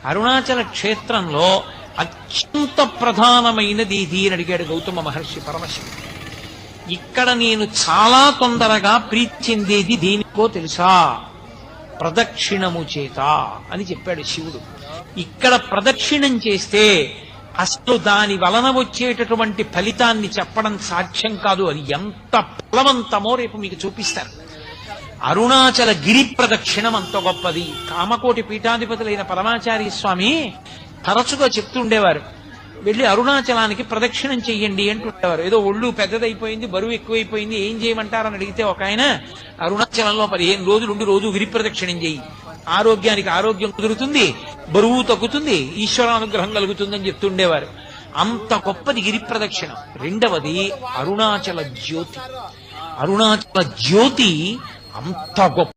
అరుణాచల క్షేత్రంలో అత్యంత ప్రధానమైనది ఇది అని అడిగాడు గౌతమ మహర్షి పరమశివుడు. ఇక్కడ నేను చాలా తొందరగా ప్రీతి చెందేది దేనికో తెలుసా? ప్రదక్షిణము చేత అని చెప్పాడు శివుడు. ఇక్కడ ప్రదక్షిణం చేస్తే అసలు దాని వలన వచ్చేటటువంటి ఫలితాన్ని చెప్పడం సాధ్యం కాదు. అది ఎంత ఫలవంతమో రేపు మీకు చూపిస్తారు. అరుణాచల గిరి ప్రదక్షిణం అంత గొప్పది. కామకోటి పీఠాధిపతులైన పరమాచార్య స్వామి తరచుగా చెప్తుండేవారు, వెళ్ళి అరుణాచలానికి ప్రదక్షిణం చెయ్యండి అంటుండేవారు. ఏదో ఒళ్ళు పెద్దదైపోయింది, బరువు ఎక్కువైపోయింది, ఏం చేయమంటారని అడిగితే ఒక ఆయన, అరుణాచలంలో 15 రోజులు ఉండి రోజు గిరి ప్రదక్షిణం చెయ్యి, ఆరోగ్యానికి ఆరోగ్యం కుదురుతుంది, బరువు తగ్గుతుంది, ఈశ్వరానుగ్రహం కలుగుతుందని చెప్తుండేవారు. అంత గొప్పది గిరి ప్రదక్షిణం. రెండవది అరుణాచల జ్యోతి. అరుణాచల జ్యోతి అంత గొప్ప